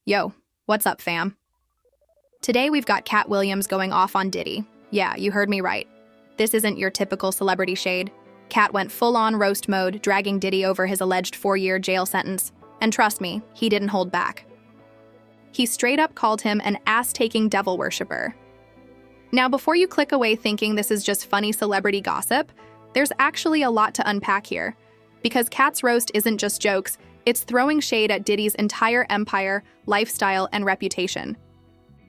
Yo, what's up, fam? Today we've got Katt Williams going off on Diddy. Yeah, you heard me right. This isn't your typical celebrity shade. Katt went full-on roast mode, dragging Diddy over his alleged 4-year jail sentence. And trust me, he didn't hold back. He straight up called him an ass-taking devil worshiper. Now, before you click away thinking this is just funny celebrity gossip, there's actually a lot to unpack here. Because Katt's roast isn't just jokes, it's throwing shade at Diddy's entire empire, lifestyle, and reputation.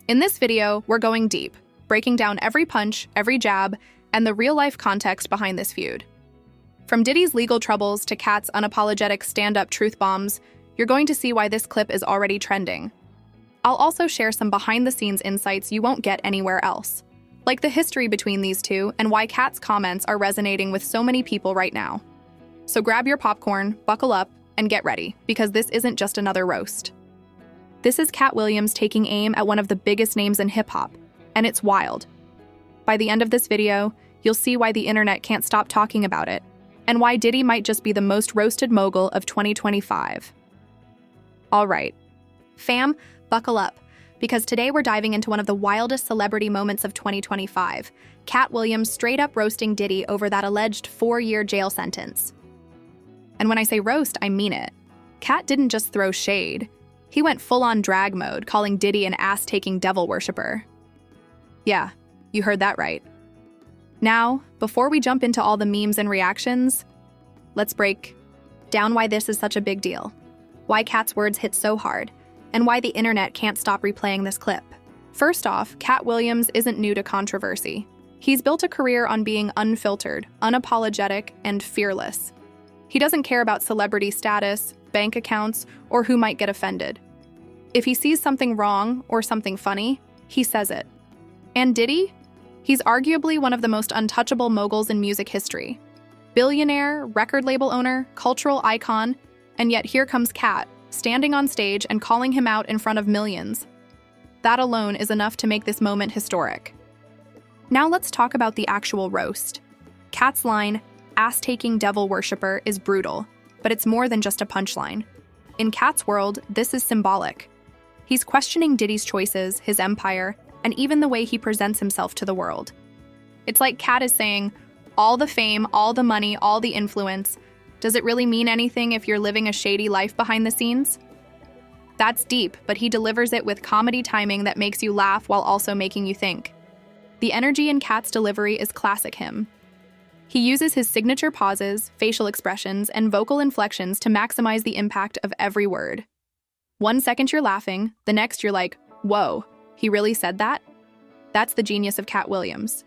In this video, we're going deep, breaking down every punch, every jab, and the real-life context behind this feud. From Diddy's legal troubles to Katt's unapologetic stand-up truth bombs, you're going to see why this clip is already trending. I'll also share some behind-the-scenes insights you won't get anywhere else, like the history between these two and why Katt's comments are resonating with so many people right now. So grab your popcorn, buckle up, and get ready, because this isn't just another roast. This is Katt Williams taking aim at one of the biggest names in hip-hop, and it's wild. By the end of this video, you'll see why the internet can't stop talking about it, and why Diddy might just be the most roasted mogul of 2025. All right, fam, buckle up, because today we're diving into one of the wildest celebrity moments of 2025, Katt Williams straight up roasting Diddy over that alleged 4-year jail sentence. And when I say roast, I mean it. Katt didn't just throw shade. He went full-on drag mode, calling Diddy an ass-taking devil worshiper. Yeah, you heard that right. Now, before we jump into all the memes and reactions, let's break down why this is such a big deal, why Katt's words hit so hard, and why the internet can't stop replaying this clip. First off, Katt Williams isn't new to controversy. He's built a career on being unfiltered, unapologetic, and fearless. He doesn't care about celebrity status, bank accounts, or who might get offended. If he sees something wrong or something funny, he says it. And Diddy? He's arguably one of the most untouchable moguls in music history. Billionaire, record label owner, cultural icon, and yet here comes Katt, standing on stage and calling him out in front of millions. That alone is enough to make this moment historic. Now let's talk about the actual roast. Katt's line, ass-taking devil worshiper, is brutal, but it's more than just a punchline. In Katt's world, this is symbolic. He's questioning Diddy's choices, his empire, and even the way he presents himself to the world. It's like Katt is saying, all the fame, all the money, all the influence, does it really mean anything if you're living a shady life behind the scenes? That's deep, but he delivers it with comedy timing that makes you laugh while also making you think. The energy in Katt's delivery is classic him. He uses his signature pauses, facial expressions, and vocal inflections to maximize the impact of every word. 1 second you're laughing, the next you're like, whoa, he really said that? That's the genius of Katt Williams.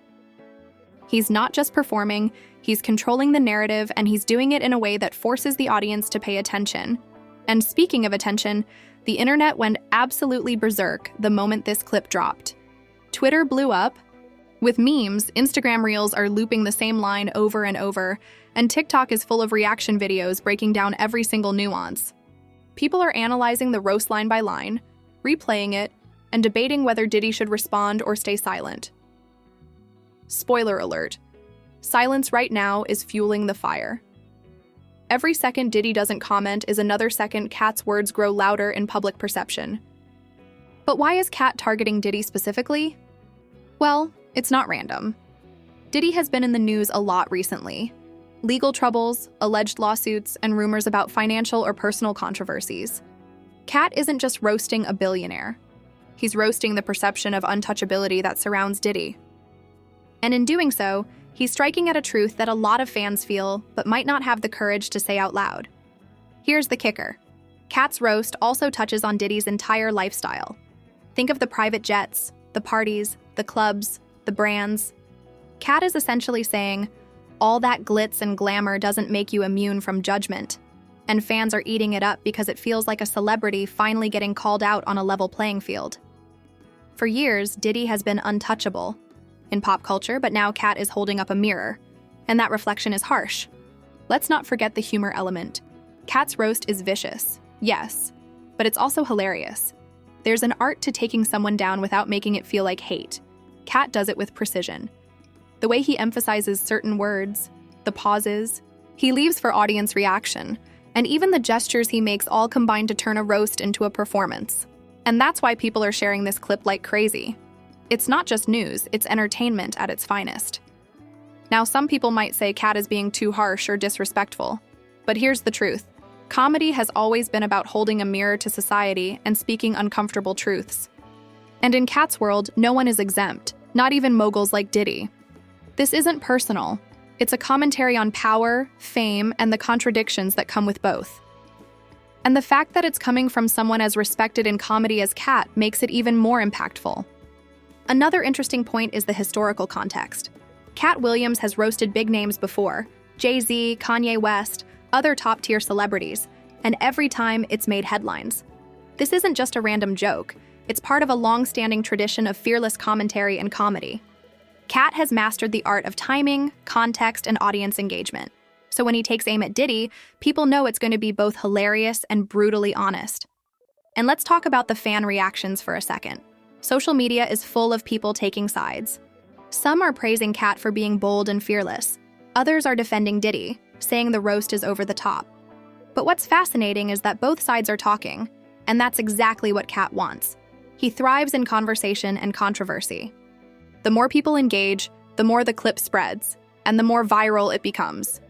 He's not just performing, he's controlling the narrative, and he's doing it in a way that forces the audience to pay attention. And speaking of attention, the internet went absolutely berserk the moment this clip dropped. Twitter blew up. With memes, Instagram Reels are looping the same line over and over, and TikTok is full of reaction videos breaking down every single nuance. People are analyzing the roast line by line, replaying it, and debating whether Diddy should respond or stay silent. Spoiler alert: silence right now is fueling the fire. Every second Diddy doesn't comment is another second Katt's words grow louder in public perception. But why is Katt targeting Diddy specifically? Well, it's not random. Diddy has been in the news a lot recently. Legal troubles, alleged lawsuits, and rumors about financial or personal controversies. Katt isn't just roasting a billionaire. He's roasting the perception of untouchability that surrounds Diddy. And in doing so, he's striking at a truth that a lot of fans feel, but might not have the courage to say out loud. Here's the kicker. Katt's roast also touches on Diddy's entire lifestyle. Think of the private jets, the parties, the clubs, the brands. Katt is essentially saying, all that glitz and glamour doesn't make you immune from judgment. And fans are eating it up because it feels like a celebrity finally getting called out on a level playing field. For years, Diddy has been untouchable in pop culture, but now Katt is holding up a mirror, and that reflection is harsh. Let's not forget the humor element. Katt's roast is vicious, yes, but it's also hilarious. There's an art to taking someone down without making it feel like hate. Katt does it with precision. The way he emphasizes certain words, the pauses, he leaves for audience reaction, and even the gestures he makes all combine to turn a roast into a performance. And that's why people are sharing this clip like crazy. It's not just news, it's entertainment at its finest. Now, some people might say Katt is being too harsh or disrespectful. But here's the truth. Comedy has always been about holding a mirror to society and speaking uncomfortable truths. And in Katt's world, no one is exempt, not even moguls like Diddy. This isn't personal. It's a commentary on power, fame, and the contradictions that come with both. And the fact that it's coming from someone as respected in comedy as Katt makes it even more impactful. Another interesting point is the historical context. Katt Williams has roasted big names before: Jay-Z, Kanye West, other top-tier celebrities, and every time it's made headlines. This isn't just a random joke. It's part of a long-standing tradition of fearless commentary and comedy. Katt has mastered the art of timing, context, and audience engagement. So when he takes aim at Diddy, people know it's going to be both hilarious and brutally honest. And let's talk about the fan reactions for a second. Social media is full of people taking sides. Some are praising Katt for being bold and fearless. Others are defending Diddy, saying the roast is over the top. But what's fascinating is that both sides are talking, and that's exactly what Katt wants. He thrives in conversation and controversy. The more people engage, the more the clip spreads, and the more viral it becomes.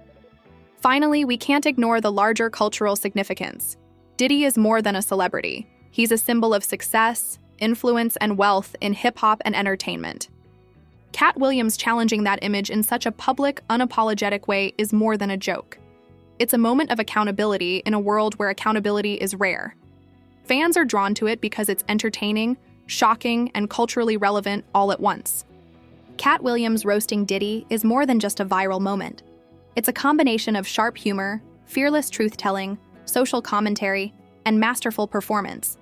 Finally, we can't ignore the larger cultural significance. Diddy is more than a celebrity. He's a symbol of success, influence, and wealth in hip-hop and entertainment. Katt Williams challenging that image in such a public, unapologetic way is more than a joke. It's a moment of accountability in a world where accountability is rare. Fans are drawn to it because it's entertaining, shocking, and culturally relevant all at once. Katt Williams roasting Diddy is more than just a viral moment. It's a combination of sharp humor, fearless truth-telling, social commentary, and masterful performance.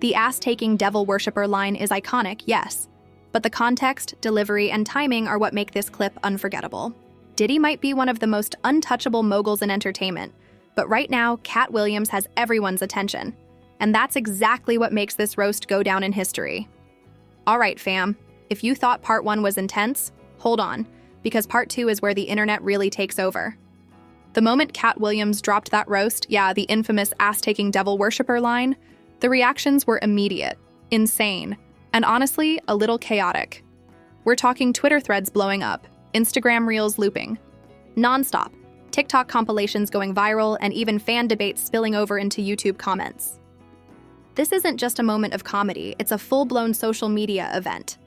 The ass-taking devil worshipper line is iconic, yes, but the context, delivery, and timing are what make this clip unforgettable. Diddy might be one of the most untouchable moguls in entertainment, but right now, Katt Williams has everyone's attention. And that's exactly what makes this roast go down in history. All right, fam, if you thought part 1 was intense, hold on, because part 2 is where the internet really takes over. The moment Katt Williams dropped that roast, the infamous ass-taking devil worshipper line, the reactions were immediate, insane, and honestly, a little chaotic. We're talking Twitter threads blowing up, Instagram reels looping, nonstop, TikTok compilations going viral, and even fan debates spilling over into YouTube comments. This isn't just a moment of comedy, it's a full-blown social media event.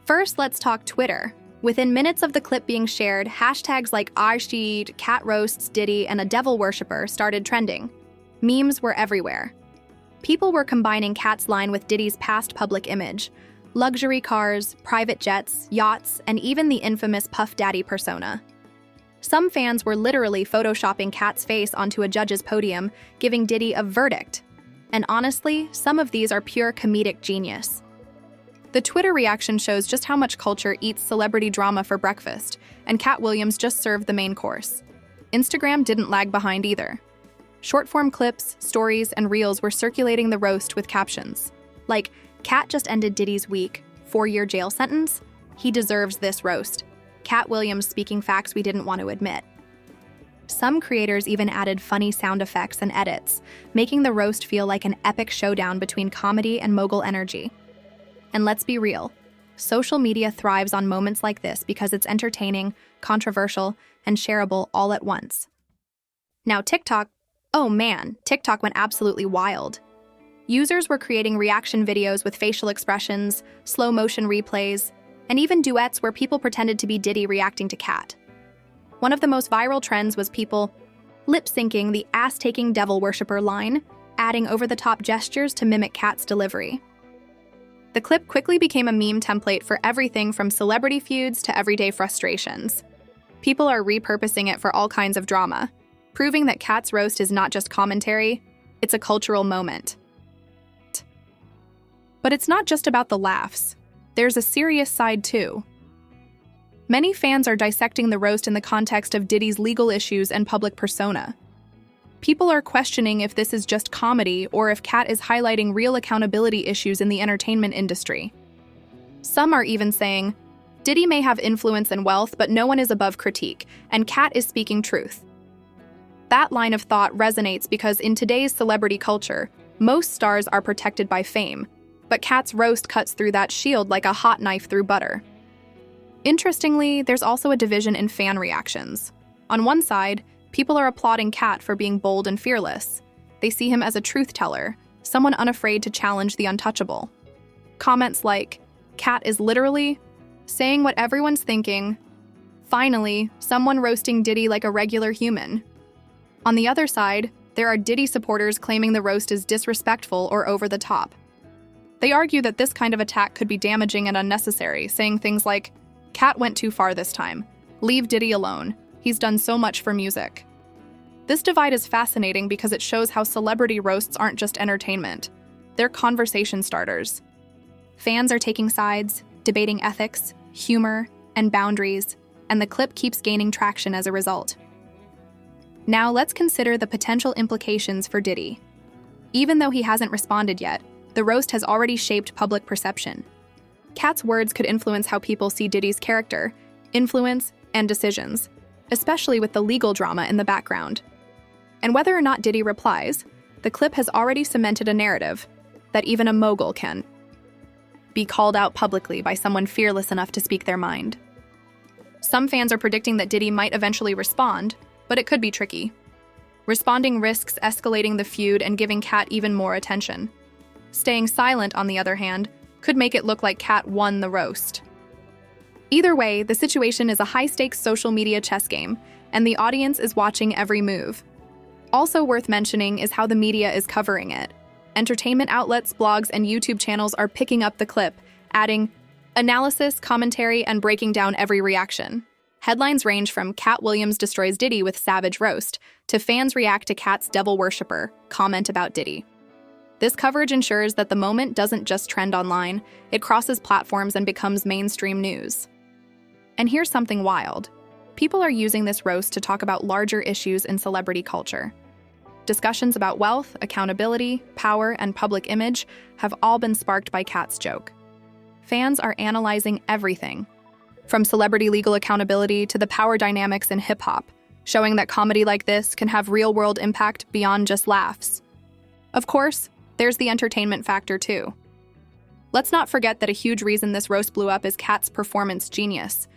First, let's talk Twitter. Within minutes of the clip being shared, hashtags like #ISheed, Katt roasts Diddy, and a devil worshipper started trending. Memes were everywhere. People were combining Katt's line with Diddy's past public image: luxury cars, private jets, yachts, and even the infamous Puff Daddy persona. Some fans were literally photoshopping Katt's face onto a judge's podium, giving Diddy a verdict. And honestly, some of these are pure comedic genius. The Twitter reaction shows just how much culture eats celebrity drama for breakfast, and Katt Williams just served the main course. Instagram didn't lag behind either. Short-form clips, stories, and reels were circulating the roast with captions like, "Katt just ended Diddy's week, 4-year jail sentence? He deserves this roast. Katt Williams speaking facts we didn't want to admit." Some creators even added funny sound effects and edits, making the roast feel like an epic showdown between comedy and mogul energy. And let's be real, social media thrives on moments like this because it's entertaining, controversial, and shareable all at once. Now TikTok, oh man, TikTok went absolutely wild. Users were creating reaction videos with facial expressions, slow-motion replays, and even duets where people pretended to be Diddy reacting to Katt. One of the most viral trends was people lip-syncing the ass-taking devil worshipper line, adding over-the-top gestures to mimic Katt's delivery. The clip quickly became a meme template for everything from celebrity feuds to everyday frustrations. People are repurposing it for all kinds of drama, proving that Katt's roast is not just commentary, it's a cultural moment. But it's not just about the laughs. There's a serious side too. Many fans are dissecting the roast in the context of Diddy's legal issues and public persona. People are questioning if this is just comedy or if Katt is highlighting real accountability issues in the entertainment industry. Some are even saying, Diddy may have influence and wealth, but no one is above critique, and Katt is speaking truth. That line of thought resonates because in today's celebrity culture, Most stars are protected by fame, but Katt's roast cuts through that shield like a hot knife through butter. Interestingly, there's also a division in fan reactions. On one side, people are applauding Katt for being bold and fearless. They see him as a truth teller, someone unafraid to challenge the untouchable. Comments like, "Katt is literally saying what everyone's thinking. Finally, someone roasting Diddy like a regular human." On the other side, there are Diddy supporters claiming the roast is disrespectful or over the top. They argue that this kind of attack could be damaging and unnecessary, saying things like, "Katt went too far this time. Leave Diddy alone. He's done so much for music." This divide is fascinating because it shows how celebrity roasts aren't just entertainment. They're conversation starters. Fans are taking sides, debating ethics, humor, and boundaries, and the clip keeps gaining traction as a result. Now let's consider the potential implications for Diddy. Even though he hasn't responded yet, the roast has already shaped public perception. Katt's words could influence how people see Diddy's character, influence, and decisions, especially with the legal drama in the background. And whether or not Diddy replies, the clip has already cemented a narrative that even a mogul can be called out publicly by someone fearless enough to speak their mind. Some fans are predicting that Diddy might eventually respond, but it could be tricky. Responding risks escalating the feud and giving Katt even more attention. Staying silent, on the other hand, could make it look like Katt won the roast. Either way, the situation is a high-stakes social media chess game, and the audience is watching every move. Also worth mentioning is how the media is covering it. Entertainment outlets, blogs, and YouTube channels are picking up the clip, adding analysis, commentary, and breaking down every reaction. Headlines range from "Katt Williams destroys Diddy with savage roast" to "Fans react to Katt's devil worshipper, comment about Diddy." This coverage ensures that the moment doesn't just trend online, it crosses platforms and becomes mainstream news. And here's something wild. People are using this roast to talk about larger issues in celebrity culture. Discussions about wealth, accountability, power, and public image have all been sparked by Katt's joke. Fans are analyzing everything, from celebrity legal accountability to the power dynamics in hip-hop, showing that comedy like this can have real-world impact beyond just laughs. Of course, there's the entertainment factor too. Let's not forget that a huge reason this roast blew up is Katt's performance genius.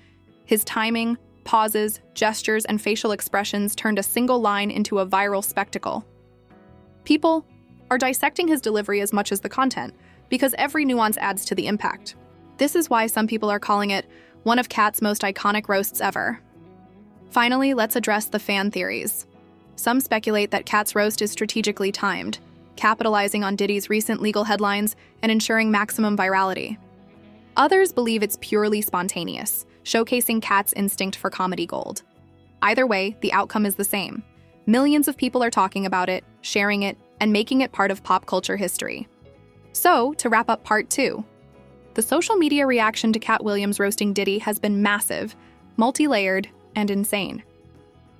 His timing, pauses, gestures, and facial expressions turned a single line into a viral spectacle. People are dissecting his delivery as much as the content, because every nuance adds to the impact. This is why some people are calling it one of Katt's most iconic roasts ever. Finally, let's address the fan theories. Some speculate that Katt's roast is strategically timed, capitalizing on Diddy's recent legal headlines and ensuring maximum virality. Others believe it's purely spontaneous, showcasing Katt's instinct for comedy gold. Either way, the outcome is the same. Millions of people are talking about it, sharing it, and making it part of pop culture history. So, to wrap up part 2, the social media reaction to Katt Williams roasting Diddy has been massive, multi-layered, and insane.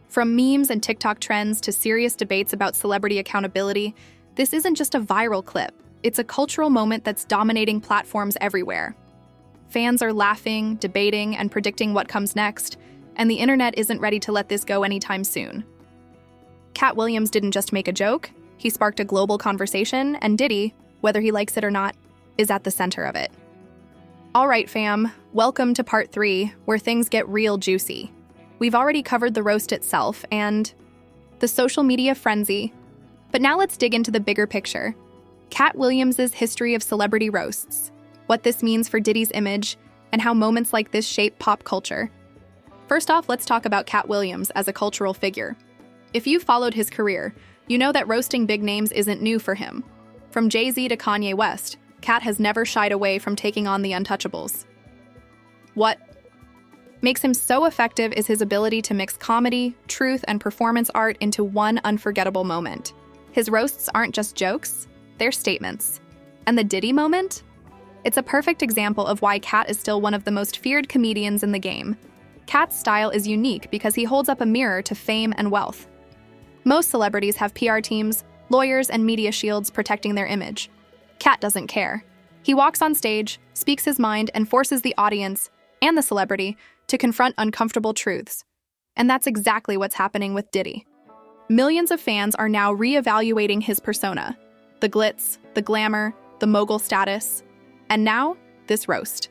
From memes and TikTok trends to serious debates about celebrity accountability, this isn't just a viral clip. It's a cultural moment that's dominating platforms everywhere. Fans are laughing, debating, and predicting what comes next, and the internet isn't ready to let this go anytime soon. Katt Williams didn't just make a joke, he sparked a global conversation, and Diddy, whether he likes it or not, is at the center of it. All right, fam, welcome to part 3, where things get real juicy. We've already covered the roast itself and the social media frenzy, but now let's dig into the bigger picture. Katt Williams' history of celebrity roasts, what this means for Diddy's image, and how moments like this shape pop culture. First off, let's talk about Katt Williams as a cultural figure. If you've followed his career, you know that roasting big names isn't new for him. From Jay-Z to Kanye West, Katt has never shied away from taking on the untouchables. What makes him so effective is his ability to mix comedy, truth, and performance art into one unforgettable moment. His roasts aren't just jokes, they're statements. And the Diddy moment? It's a perfect example of why Katt is still one of the most feared comedians in the game. Katt's style is unique because he holds up a mirror to fame and wealth. Most celebrities have PR teams, lawyers, and media shields protecting their image. Katt doesn't care. He walks on stage, speaks his mind, and forces the audience, and the celebrity, to confront uncomfortable truths. And that's exactly what's happening with Diddy. Millions of fans are now re-evaluating his persona. The glitz, the glamour, the mogul status, and now, this roast.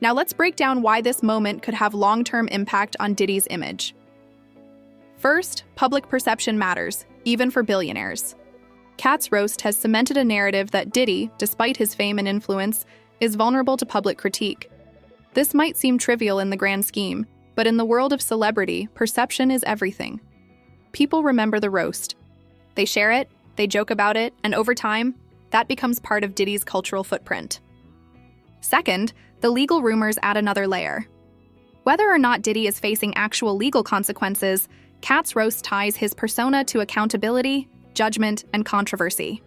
Now let's break down why this moment could have long-term impact on Diddy's image. First, public perception matters, even for billionaires. Katt's roast has cemented a narrative that Diddy, despite his fame and influence, is vulnerable to public critique. This might seem trivial in the grand scheme, but in the world of celebrity, perception is everything. People remember the roast. They share it, they joke about it, and over time, that becomes part of Diddy's cultural footprint. Second, the legal rumors add another layer. Whether or not Diddy is facing actual legal consequences, Katt's roast ties his persona to accountability, judgment, and controversy.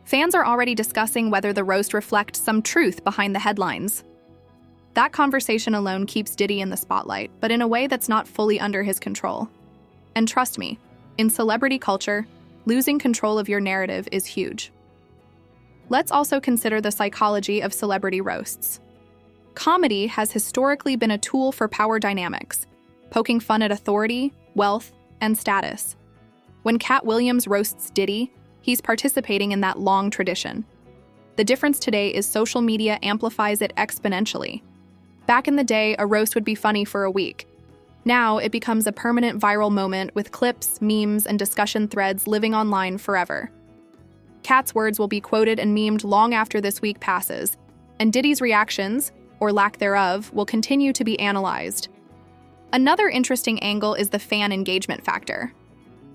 Fans are already discussing whether the roast reflects some truth behind the headlines. That conversation alone keeps Diddy in the spotlight, but in a way that's not fully under his control. And trust me, in celebrity culture, losing control of your narrative is huge. Let's also consider the psychology of celebrity roasts. Comedy has historically been a tool for power dynamics, poking fun at authority, wealth, and status. When Katt Williams roasts Diddy, he's participating in that long tradition. The difference today is social media amplifies it exponentially. Back in the day, a roast would be funny for a week. Now, it becomes a permanent viral moment with clips, memes, and discussion threads living online forever. Katt's words will be quoted and memed long after this week passes, and Diddy's reactions, or lack thereof, will continue to be analyzed. Another interesting angle is the fan engagement factor.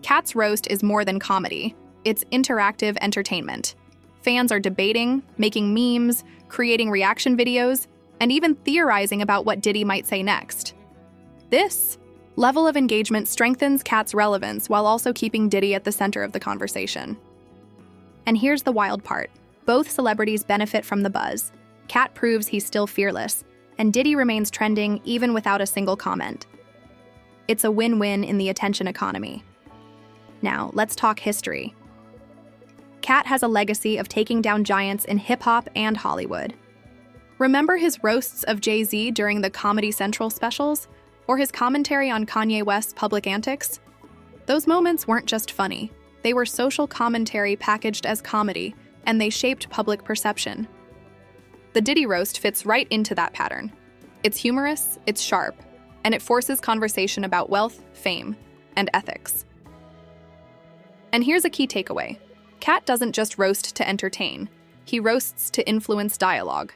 Katt's roast is more than comedy. It's interactive entertainment. Fans are debating, making memes, creating reaction videos, and even theorizing about what Diddy might say next. This level of engagement strengthens Katt's relevance while also keeping Diddy at the center of the conversation. And here's the wild part. Both celebrities benefit from the buzz. Katt proves he's still fearless, and Diddy remains trending even without a single comment. It's a win-win in the attention economy. Now, let's talk history. Katt has a legacy of taking down giants in hip-hop and Hollywood. Remember his roasts of Jay-Z during the Comedy Central specials? Or his commentary on Kanye West's public antics? Those moments weren't just funny. They were social commentary packaged as comedy, and they shaped public perception. The Diddy roast fits right into that pattern. It's humorous, it's sharp, and it forces conversation about wealth, fame, and ethics. And here's a key takeaway. Katt doesn't just roast to entertain. He roasts to influence dialogue.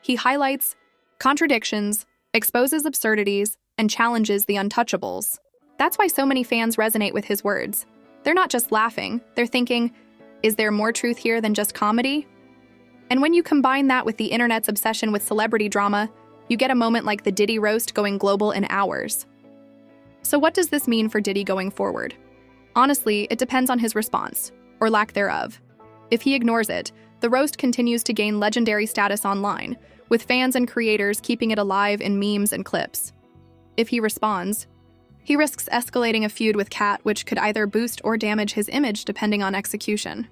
He highlights contradictions, exposes absurdities, and challenges the untouchables. That's why so many fans resonate with his words. They're not just laughing, they're thinking, is there more truth here than just comedy? And when you combine that with the internet's obsession with celebrity drama, you get a moment like the Diddy roast going global in hours. So what does this mean for Diddy going forward? Honestly, it depends on his response, or lack thereof. If he ignores it, the roast continues to gain legendary status online, with fans and creators keeping it alive in memes and clips. If he responds, he risks escalating a feud with Katt, which could either boost or damage his image depending on execution.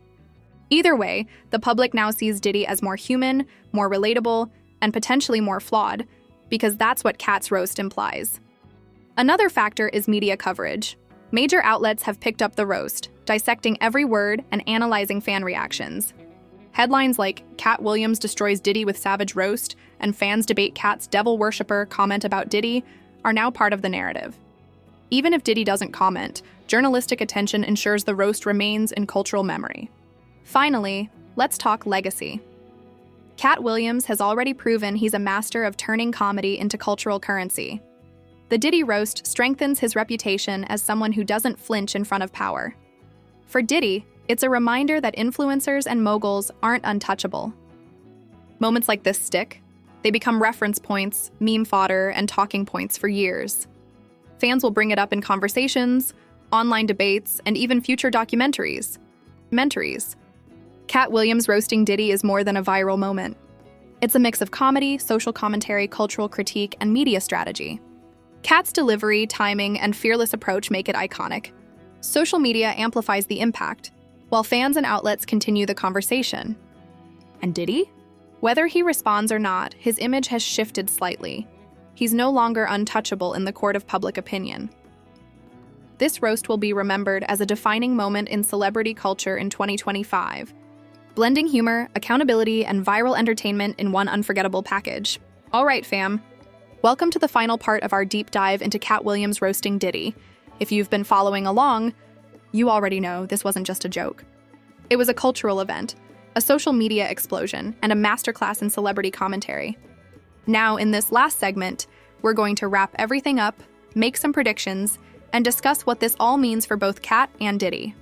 Either way, the public now sees Diddy as more human, more relatable, and potentially more flawed, because that's what Katt's roast implies. Another factor is media coverage. Major outlets have picked up the roast, dissecting every word and analyzing fan reactions. Headlines like Katt Williams destroys Diddy with savage roast and fans debate Katt's devil worshipper comment about Diddy are now part of the narrative. Even if Diddy doesn't comment, journalistic attention ensures the roast remains in cultural memory. Finally, let's talk legacy. Katt Williams has already proven he's a master of turning comedy into cultural currency. The Diddy roast strengthens his reputation as someone who doesn't flinch in front of power. For Diddy, it's a reminder that influencers and moguls aren't untouchable. Moments like this stick. They become reference points, meme fodder, and talking points for years. Fans will bring it up in conversations, online debates, and even future documentaries. Katt Williams roasting Diddy is more than a viral moment. It's a mix of comedy, social commentary, cultural critique, and media strategy. Katt's delivery, timing, and fearless approach make it iconic. Social media amplifies the impact, while fans and outlets continue the conversation. And Diddy? Whether he responds or not, his image has shifted slightly. He's no longer untouchable in the court of public opinion. This roast will be remembered as a defining moment in celebrity culture in 2025, blending humor, accountability, and viral entertainment in one unforgettable package. All right, fam. Welcome to the final part of our deep dive into Katt Williams roasting Diddy. If you've been following along, you already know this wasn't just a joke. It was a cultural event, a social media explosion, and a masterclass in celebrity commentary. Now, in this last segment, we're going to wrap everything up, make some predictions, and discuss what this all means for both Katt and Diddy.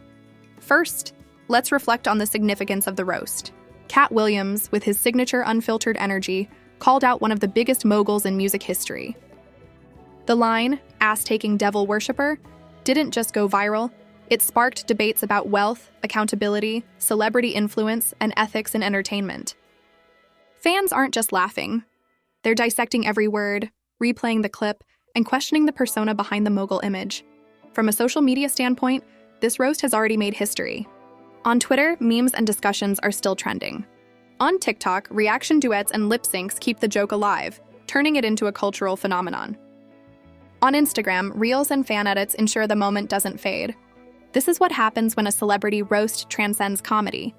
First, let's reflect on the significance of the roast. Katt Williams, with his signature unfiltered energy, called out one of the biggest moguls in music history. The line, "ass-taking devil worshipper," didn't just go viral, it sparked debates about wealth, accountability, celebrity influence, and ethics in entertainment. Fans aren't just laughing. They're dissecting every word, replaying the clip, and questioning the persona behind the mogul image. From a social media standpoint, this roast has already made history. On Twitter, memes and discussions are still trending. On TikTok, reaction duets and lip syncs keep the joke alive, turning it into a cultural phenomenon. On Instagram, reels and fan edits ensure the moment doesn't fade. This is what happens when a celebrity roast transcends comedy.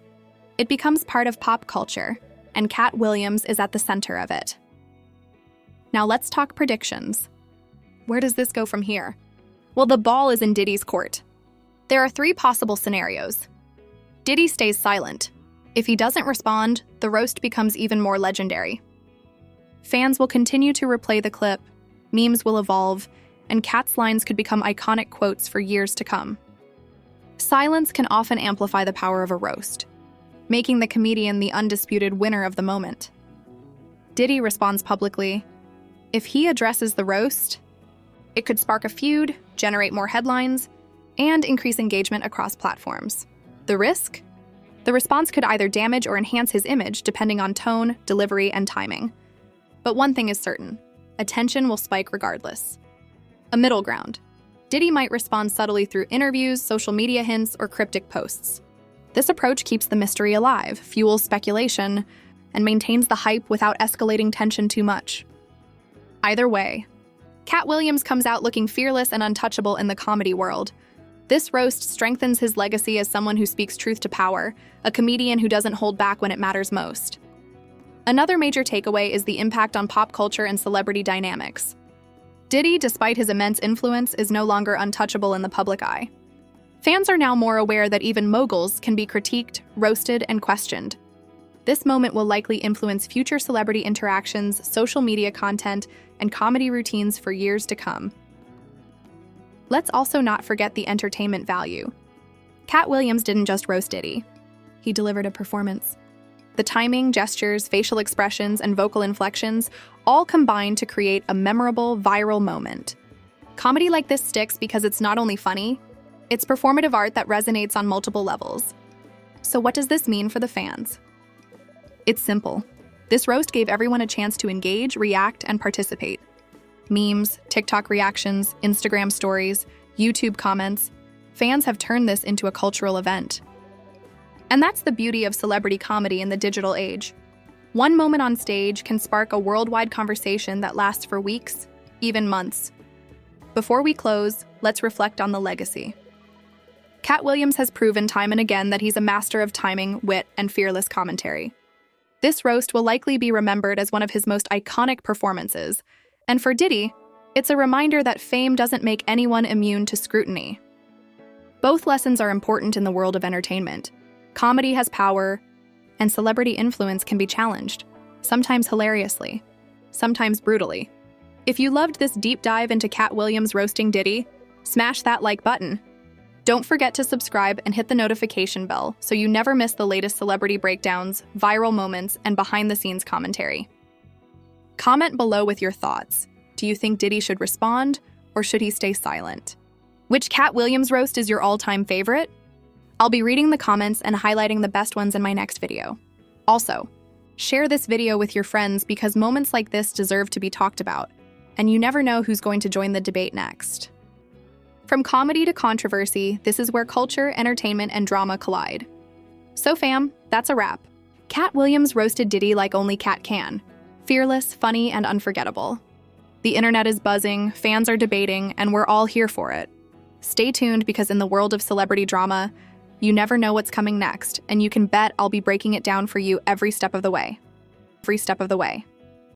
It becomes part of pop culture, and Katt Williams is at the center of it. Now let's talk predictions. Where does this go from here? Well, the ball is in Diddy's court. There are 3 possible scenarios. Diddy stays silent. If he doesn't respond, the roast becomes even more legendary. Fans will continue to replay the clip, memes will evolve, and Katt's lines could become iconic quotes for years to come. Silence can often amplify the power of a roast, making the comedian the undisputed winner of the moment. Diddy responds publicly. If he addresses the roast, it could spark a feud, generate more headlines, and increase engagement across platforms. The risk? The response could either damage or enhance his image depending on tone, delivery, and timing. But one thing is certain, attention will spike regardless. A middle ground. Diddy might respond subtly through interviews, social media hints, or cryptic posts. This approach keeps the mystery alive, fuels speculation, and maintains the hype without escalating tension too much. Either way, Katt Williams comes out looking fearless and untouchable in the comedy world. This roast strengthens his legacy as someone who speaks truth to power, a comedian who doesn't hold back when it matters most. Another major takeaway is the impact on pop culture and celebrity dynamics. Diddy, despite his immense influence, is no longer untouchable in the public eye. Fans are now more aware that even moguls can be critiqued, roasted, and questioned. This moment will likely influence future celebrity interactions, social media content, and comedy routines for years to come. Let's also not forget the entertainment value. Katt Williams didn't just roast Diddy. He delivered a performance. The timing, gestures, facial expressions, and vocal inflections all combine to create a memorable, viral moment. Comedy like this sticks because it's not only funny, it's performative art that resonates on multiple levels. So what does this mean for the fans? It's simple. This roast gave everyone a chance to engage, react, and participate. Memes, TikTok reactions, Instagram stories, YouTube comments, fans have turned this into a cultural event. And that's the beauty of celebrity comedy in the digital age. One moment on stage can spark a worldwide conversation that lasts for weeks, even months. Before we close, let's reflect on the legacy. Katt Williams has proven time and again that he's a master of timing, wit, and fearless commentary. This roast will likely be remembered as one of his most iconic performances, and for Diddy, it's a reminder that fame doesn't make anyone immune to scrutiny. Both lessons are important in the world of entertainment. Comedy has power, and celebrity influence can be challenged, sometimes hilariously, sometimes brutally. If you loved this deep dive into Katt Williams roasting Diddy, smash that like button. Don't forget to subscribe and hit the notification bell so you never miss the latest celebrity breakdowns, viral moments, and behind-the-scenes commentary. Comment below with your thoughts. Do you think Diddy should respond, or should he stay silent? Which Katt Williams roast is your all-time favorite? I'll be reading the comments and highlighting the best ones in my next video. Also, share this video with your friends because moments like this deserve to be talked about, and you never know who's going to join the debate next. From comedy to controversy, this is where culture, entertainment, and drama collide. So fam, that's a wrap. Katt Williams roasted Diddy like only Katt can. Fearless, funny, and unforgettable. The internet is buzzing, fans are debating, and we're all here for it. Stay tuned because in the world of celebrity drama, You never know what's coming next, and you can bet I'll be breaking it down for you every step of the way. Every step of the way.